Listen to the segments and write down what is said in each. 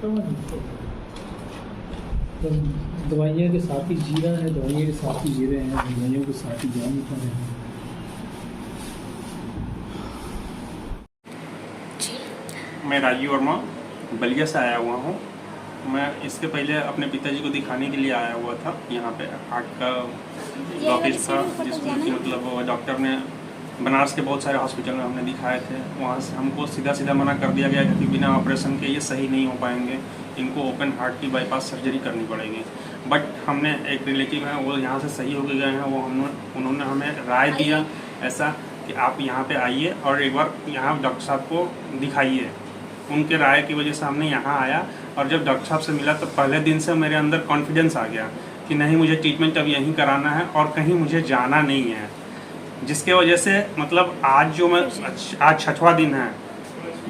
तो दवाइयों के साथ ही जी रहा है, दवाइयों के साथ ही जी रहे हैं, दवाइयों के साथ ही जान निकल रहे हैं। मैं राजीव वर्मा बलिया से आया हुआ हूँ। मैं इसके पहले अपने पिताजी को दिखाने के लिए आया हुआ था। यहाँ पे हार्ट का ब्लॉकेज था, जिसमें कि मतलब डॉक्टर ने बनारस के बहुत सारे हॉस्पिटल में हमने दिखाए थे। वहाँ से हमको सीधा मना कर दिया गया कि बिना ऑपरेशन के ये सही नहीं हो पाएंगे, इनको ओपन हार्ट की बाईपास सर्जरी करनी पड़ेगी। बट हमने एक रिलेटिव हैं, वो यहाँ से सही हो गए हैं। वो उन्होंने हमें राय दिया ऐसा कि आप यहाँ पे आइए और एक बार यहाँ डॉक्टर साहब को दिखाइए। उनके राय की वजह से हमने यहाँ आया और जब डॉक्टर साहब से मिला तो पहले दिन से मेरे अंदर कॉन्फिडेंस आ गया कि नहीं, मुझे ट्रीटमेंट अब यहीं कराना है और कहीं मुझे जाना नहीं है। जिसके वजह से मतलब आज 6वां दिन है,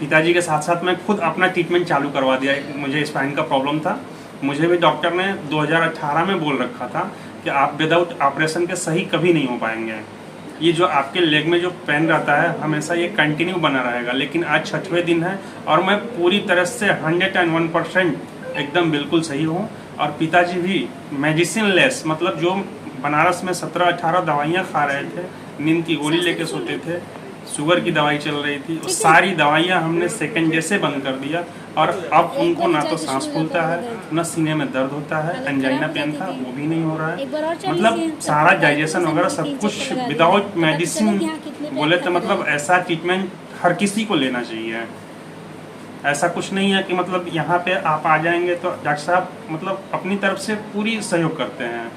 पिताजी के साथ साथ मैं खुद अपना ट्रीटमेंट चालू करवा दिया। मुझे स्पाइन का प्रॉब्लम था, मुझे भी डॉक्टर ने 2018 में बोल रखा था कि आप विदाउट ऑपरेशन के सही कभी नहीं हो पाएंगे। ये जो आपके लेग में जो पेन रहता है हमेशा ये कंटिन्यू बना रहेगा। लेकिन आज 6वें दिन है और मैं पूरी तरह से 101% एकदम बिल्कुल सही हूँ। और पिताजी भी मेडिसिन लेस, मतलब जो बनारस में 17-18 दवाइयाँ खा रहे थे, नींद की गोली लेके सोते थे, शुगर की दवाई चल रही थी, वो सारी दवाइयाँ हमने सेकंड डे से बंद कर दिया। और अब उनको ना तो सांस फूलता है, ना सीने में दर्द होता है। एंजाइना पेन था वो भी नहीं हो रहा है, मतलब सारा डाइजेशन वगैरह सब कुछ विदाउट मेडिसिन बोले तो मतलब ऐसा ट्रीटमेंट हर किसी को लेना चाहिए। ऐसा कुछ नहीं है कि मतलब यहाँ पे आप आ जाएंगे तो डॉक्टर साहब मतलब अपनी तरफ से पूरी सहयोग करते हैं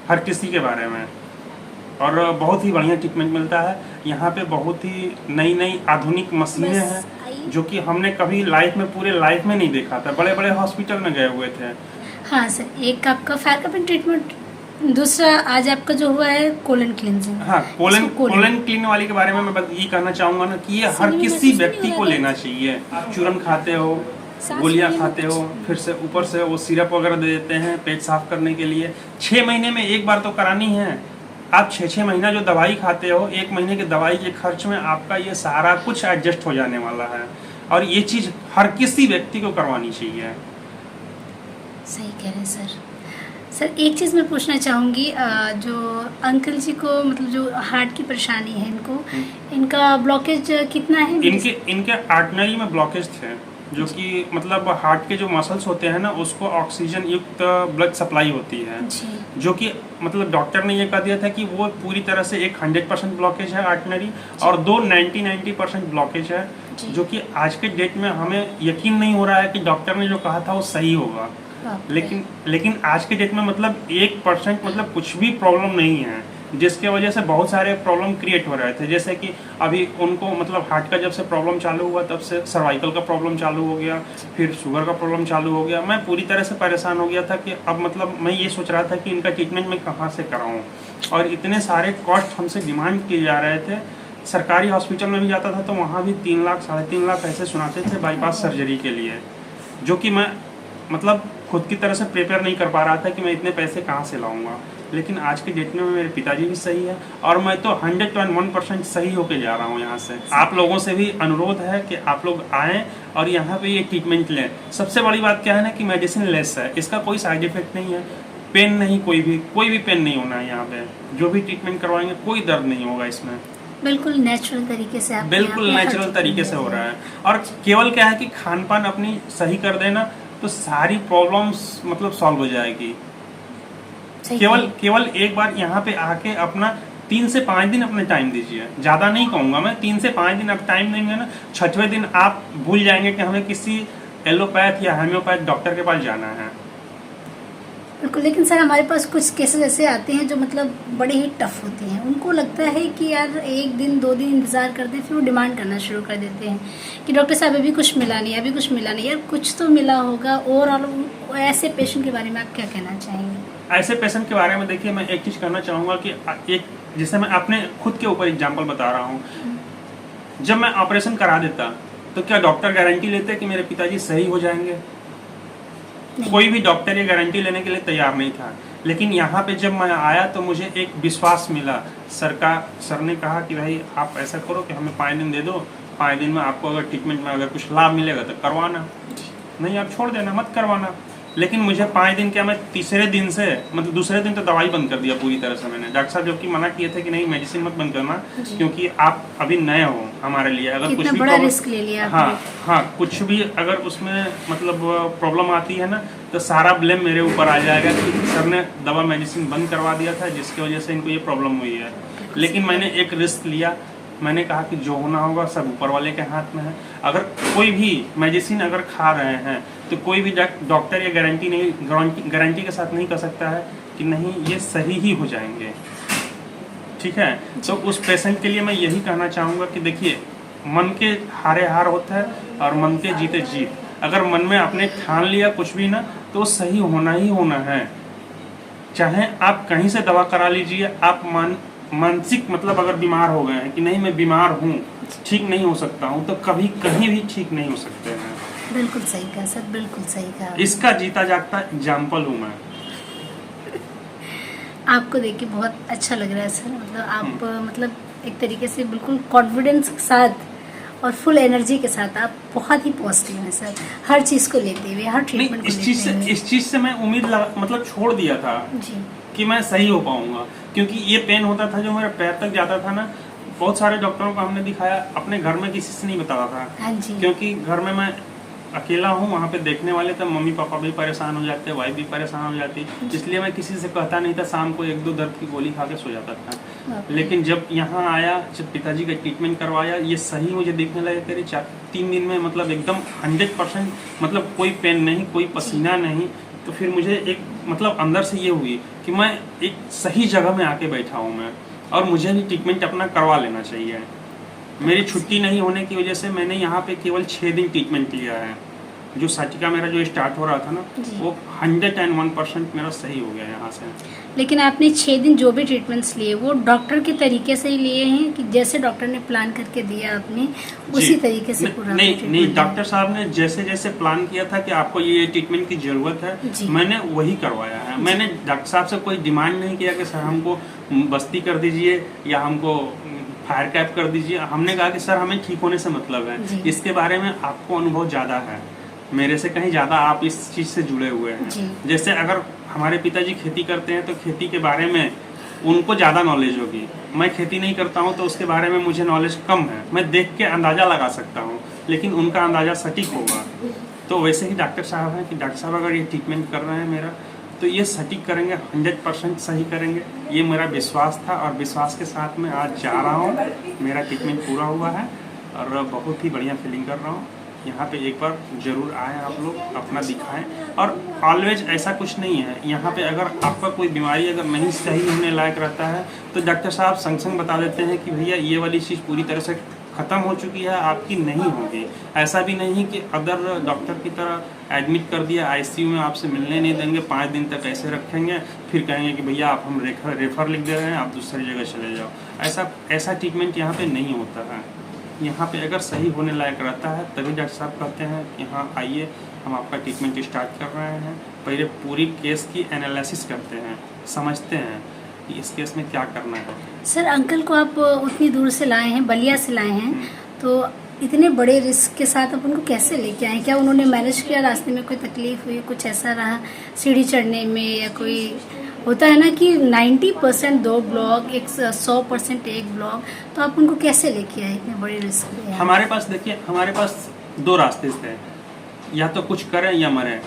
हर किसी के बारे में, और बहुत ही बढ़िया ट्रीटमेंट मिलता है। यहाँ पे बहुत ही नई आधुनिक मशीनें हैं जो कि हमने कभी पूरे लाइफ में नहीं देखा था। बड़े बड़े हॉस्पिटल में गए हुए थे। हाँ सर, एक आपका फायर कपिंग ट्रीटमेंट, दूसरा आज आपका जो हुआ है कोलन क्लींजिंग। हाँ, कोलन क्लीन वाली के बारे में मैं ये कहना चाहूँगा ना कि ये हर किसी व्यक्ति को लेना चाहिए। आप चूरन खाते हो, गोलियां खाते हो, फिर से ऊपर से वो सिरप वगैरह दे देते हैं पेट साफ करने के लिए। 6 महीने में एक बार तो करानी है। आप 6 महीना जो दवाई खाते हो, 1 महीने की दवाई के खर्च में आपका ये सारा कुछ एडजस्ट हो जाने वाला है। और ये चीज़ हर किसी व्यक्ति को करवानी चाहिए। सही कह रहे हैं सर। सर एक चीज़ मैं पूछना चाहूँगी, जो अंकल जी को मतलब जो हार्ट की परेशानी है इनको, इनका ब्लॉकेज कितना है? इनके आर्टनरी में ब्लॉकेज थे, जो कि मतलब हार्ट के जो मसल्स होते हैं ना, उसको ऑक्सीजन युक्त ब्लड सप्लाई होती है, जो कि मतलब डॉक्टर ने ये कह दिया था कि वो पूरी तरह से एक 100% ब्लॉकेज है आर्टनरी, और 90% ब्लॉकेज है, जो कि आज के डेट में हमें यकीन नहीं हो रहा है कि डॉक्टर ने जो कहा था वो सही होगा। लेकिन आज के डेट में मतलब 1% मतलब कुछ भी प्रॉब्लम नहीं है, जिसके वजह से बहुत सारे प्रॉब्लम क्रिएट हो रहे थे। जैसे कि अभी उनको मतलब हार्ट का जब से प्रॉब्लम चालू हुआ तब से सर्वाइकल का प्रॉब्लम चालू हो गया, फिर शुगर का प्रॉब्लम चालू हो गया। मैं पूरी तरह से परेशान हो गया था कि अब मतलब मैं ये सोच रहा था कि इनका ट्रीटमेंट मैं कहाँ से कराऊँ, और इतने सारे कॉस्ट हमसे डिमांड किए जा रहे थे। सरकारी हॉस्पिटल में भी जाता था तो वहाँ भी 3 लाख 3.5 लाख ऐसे सुनाते थे बाईपास सर्जरी के लिए, जो कि मैं मतलब खुद की तरह से प्रिपेयर नहीं कर पा रहा था कि मैं इतने पैसे कहाँ से लाऊंगा। लेकिन आज के डेट में मेरे पिताजी भी सही है और मैं तो 101% सही होके जा रहा हूँ यहाँ से। आप लोगों से भी अनुरोध है कि आप लोग आएँ और यहाँ पे ये ट्रीटमेंट लें। सबसे बड़ी बात क्या है ना कि मेडिसिन लेस है, इसका कोई साइड इफेक्ट नहीं है, पेन नहीं, कोई भी पेन नहीं होना है यहाँ पे। जो भी ट्रीटमेंट करवाएंगे कोई दर्द नहीं होगा इसमें, बिल्कुल नेचुरल तरीके से, बिल्कुल नेचुरल तरीके से हो रहा है। और केवल क्या है कि खान पान अपनी सही कर देना तो सारी प्रॉब्लम्स मतलब सॉल्व हो जाएगी। केवल एक बार यहाँ पे आके अपना 3 से 5 दिन अपने टाइम दीजिए। ज़्यादा नहीं कहूँगा मैं, 3 से 5 दिन आप टाइम देंगे ना, 6वें दिन आप भूल जाएंगे कि हमें किसी एलोपैथ या होम्योपैथ डॉक्टर के पास जाना है। बिल्कुल। लेकिन सर हमारे पास कुछ केसेस ऐसे आते हैं जो मतलब बड़े ही टफ होते हैं। उनको लगता है कि यार 1 दिन 2 दिन इंतज़ार करते, फिर वो डिमांड करना शुरू कर देते हैं कि डॉक्टर साहब अभी कुछ मिला नहीं, अभी कुछ मिला नहीं। यार कुछ तो मिला होगा। और ऐसे पेशेंट के बारे में आप क्या कहना चाहेंगे? ऐसे पेशेंट के बारे में देखिए, मैं एक चीज़ कहना चाहूँगा कि एक जैसे मैं अपने खुद के ऊपर एग्जाम्पल बता रहा हूँ। जब मैं ऑपरेशन करा देता तो क्या डॉक्टर गारंटी लेते कि मेरे पिताजी सही हो जाएंगे? कोई भी डॉक्टर ये गारंटी लेने के लिए तैयार नहीं था। लेकिन यहाँ पे जब मैं आया तो मुझे एक विश्वास मिला। सर ने कहा कि भाई आप ऐसा करो कि हमें 5 दिन दे दो, 5 दिन में आपको अगर ट्रीटमेंट में अगर कुछ लाभ मिलेगा तो करवाना। नहीं आप छोड़ देना, मत करवाना। लेकिन मुझे 5 दिन क्या, मैं तीसरे दिन से मतलब दूसरे दिन तो दवाई बंद कर दिया पूरी तरह से मैंने। डॉक्टर साहब जबकि मना किए थे कि नहीं मेडिसिन मत बंद करना, क्योंकि आप अभी नए हो हमारे लिए, अगर कुछ भी बड़ा रिस्क ले लिया हाँ हाँ, कुछ भी अगर उसमें मतलब प्रॉब्लम आती है ना, तो सारा ब्लेम मेरे ऊपर आ जाएगा कि सर ने दवा मेडिसिन बंद करवा दिया था जिसकी वजह से इनको ये प्रॉब्लम हुई है। लेकिन मैंने एक रिस्क लिया, मैंने कहा कि जो होना होगा सब ऊपर वाले के हाथ में है। अगर कोई भी मेडिसिन अगर खा रहे हैं तो कोई भी डॉक्टर ये गारंटी के साथ नहीं कह सकता है कि नहीं ये सही ही हो जाएंगे, ठीक है। तो उस पेशेंट के लिए मैं यही कहना चाहूँगा कि देखिए, मन के हारे हार होता है और मन के जीते जीत। अगर मन में आपने ठान लिया कुछ भी ना, तो सही होना ही होना है। चाहे आप कहीं से दवा करा लीजिए, आप मानसिक मतलब अगर बीमार हो गए हैं कि नहीं मैं बीमार हूँ, ठीक नहीं हो सकता हूँ, तो कभी कहीं भी ठीक नहीं हो सकते हैं। बिल्कुल सही कहा सर, बिल्कुल सही कहा। इसका जीता जागता एग्जाम्पल हूँ मैं। आपको देख के बहुत अच्छा लग रहा है सर, मतलब आप मतलब एक तरीके से बिल्कुल कॉन्फिडेंस के साथ और फुल एनर्जी के साथ आप बहुत ही पॉजिटिव हैं सर, हर चीज़ को लेते हुए, हर ट्रीटमेंट को लेते हुए। इस चीज से मैं उम्मीद मतलब छोड़ दिया था जी कि मैं सही हो पाऊंगा, क्योंकि ये पेन होता था जो मेरे पैर तक जाता था ना। बहुत सारे डॉक्टरों को हमने दिखाया, अपने घर में किसी से नहीं बताता था। हाँ जी। क्योंकि घर में मैं अकेला हूँ, वहाँ पे देखने वाले थे, मम्मी पापा भी परेशान हो जाते, वाइफ भी परेशान हो जाती, इसलिए मैं किसी से कहता नहीं था। शाम को 1-2 दर्द की गोली खा के सो जाता था। लेकिन जब यहाँ आया, जब पिताजी का ट्रीटमेंट करवाया, ये सही मुझे दिखने लगे। तेरे 3 दिन में मतलब एकदम 100% मतलब कोई पेन नहीं, कोई पसीना नहीं। तो फिर मुझे एक मतलब अंदर से ये हुई कि मैं एक सही जगह में आके बैठा हूँ मैं, और मुझे भी ट्रीटमेंट अपना करवा लेना चाहिए। मेरी छुट्टी नहीं होने की वजह से मैंने यहाँ पे केवल 6 दिन ट्रीटमेंट लिया है। जो साटिका मेरा जो स्टार्ट हो रहा था ना, वो 101% मेरा सही हो गया यहाँ से। लेकिन आपने 6 दिन जो भी ट्रीटमेंट्स लिए वो डॉक्टर के तरीके से ही लिए हैं कि जैसे डॉक्टर ने प्लान करके दिया आपने उसी तरीके से पूरा? नहीं, डॉक्टर साहब ने जैसे जैसे प्लान किया था कि आपको ये ट्रीटमेंट की जरूरत है, मैंने वही करवाया है। मैंने डॉक्टर साहब से कोई डिमांड नहीं किया कि सर हमको बस्ती कर दीजिए या हमको फायर कैप कर दीजिए। हमने कहा कि सर हमें ठीक होने से मतलब है, इसके बारे में आपको अनुभव ज़्यादा है, मेरे से कहीं ज़्यादा आप इस चीज़ से जुड़े हुए हैं। जैसे अगर हमारे पिताजी खेती करते हैं तो खेती के बारे में उनको ज़्यादा नॉलेज होगी, मैं खेती नहीं करता हूँ तो उसके बारे में मुझे नॉलेज कम है। मैं देख के अंदाज़ा लगा सकता हूँ, लेकिन उनका अंदाज़ा सटीक होगा। तो वैसे ही डॉक्टर साहब हैं कि डॉक्टर साहब अगर ये ट्रीटमेंट कर रहे हैं मेरा, तो ये सटीक करेंगे, 100% सही करेंगे, ये मेरा विश्वास था। और विश्वास के साथ मैं आज जा रहा हूँ, मेरा ट्रीटमेंट पूरा हुआ है और बहुत ही बढ़िया फीलिंग कर रहा हूँ। यहाँ पे एक बार जरूर आएँ आप लोग, अपना दिखाएं। और ऑलवेज ऐसा कुछ नहीं है यहाँ पे, अगर आपका कोई बीमारी अगर नहीं सही होने लायक रहता है तो डॉक्टर साहब संग संग बता देते हैं कि भैया ये वाली चीज़ पूरी तरह से ख़त्म हो चुकी है, आपकी नहीं होगी। ऐसा भी नहीं कि अदर डॉक्टर की तरह एडमिट कर दिया आईसीयू में, आपसे मिलने नहीं देंगे, 5 दिन तक ऐसे रखेंगे, फिर कहेंगे कि भैया आप हम रेफर लिख दे रहे हैं, आप दूसरी जगह चले जाओ। ऐसा ट्रीटमेंट यहाँ पे नहीं होता है। यहाँ पे अगर सही होने लायक रहता है तभी डॉक्टर साहब कहते हैं कि हाँ आइए हम आपका ट्रीटमेंट स्टार्ट कर रहे हैं। पहले पूरी केस की एनालिसिस करते हैं, समझते हैं कि इस केस में क्या करना है। सर अंकल को आप उतनी दूर से लाए हैं, बलिया से लाए हैं, तो इतने बड़े रिस्क के साथ आप उनको कैसे लेके आए? क्या उन्होंने मैनेज किया? रास्ते में कोई तकलीफ हुई, कुछ ऐसा रहा सीढ़ी चढ़ने में, या कोई होता है ना कि 90% 2 ब्लॉक, 100% 1 ब्लॉक, तो आप उनको कैसे लेके आए इतने बड़े रिस्क में? हमारे पास देखिए, हमारे पास 2 रास्ते थे, या तो कुछ करें या मरें।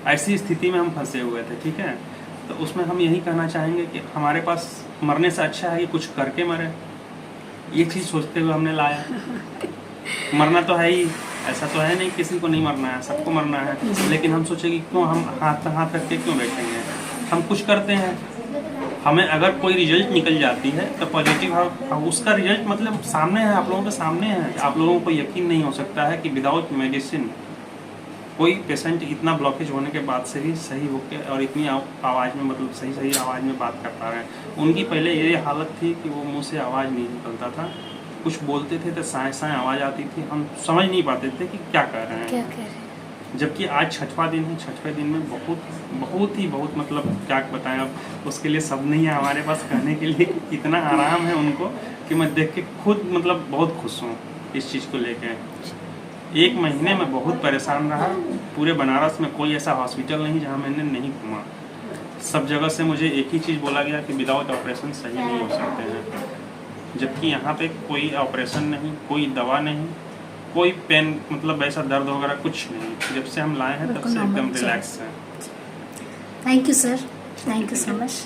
ऐसी स्थिति में हम फंसे हुए थे, ठीक है। तो उसमें हम यही कहना चाहेंगे कि हमारे पास मरने से अच्छा है कि कुछ करके मरें। ये चीज़ सोचते हुए हमने लाया। मरना तो है ही, ऐसा तो है नहीं किसी को नहीं मरना है, सबको मरना है। लेकिन हम सोचे कि क्यों हम हाथ रख के क्यों बैठेंगे, हम कुछ करते हैं। हमें अगर कोई रिजल्ट निकल जाती है तो पॉजिटिव है, उसका रिजल्ट मतलब सामने है, आप लोगों के सामने है। आप लोगों को यकीन नहीं हो सकता है कि विदाउट मेडिसिन कोई पेशेंट इतना ब्लॉकेज होने के बाद से भी सही होकर और इतनी आवाज़ में मतलब सही आवाज़ में बात कर पा रहे हैं। उनकी पहले ये हालत थी कि वो मुंह से आवाज़ नहीं निकलता था, कुछ बोलते थे तो साए आवाज़ आती थी, हम समझ नहीं पाते थे कि क्या कह रहे हैं। जबकि आज 6वां दिन है, 6वें दिन में बहुत मतलब क्या बताएं, अब उसके लिए सब नहीं है हमारे पास कहने के लिए। इतना आराम है उनको कि मैं देख के खुद मतलब बहुत खुश हूँ इस चीज़ को लेकर। 1 महीने में बहुत परेशान रहा। पूरे बनारस में कोई ऐसा हॉस्पिटल नहीं जहाँ मैंने नहीं घूमा। सब जगह से मुझे एक ही चीज़ बोला गया कि विदाउट ऑपरेशन सही नहीं हो सकते हैं, जबकि यहाँ पे कोई ऑपरेशन नहीं, कोई दवा नहीं, कोई पेन मतलब ऐसा दर्द वगैरह कुछ नहीं। जब से हम लाए हैं तब से एकदम रिलैक्स है। Thank you sir, thank you so much.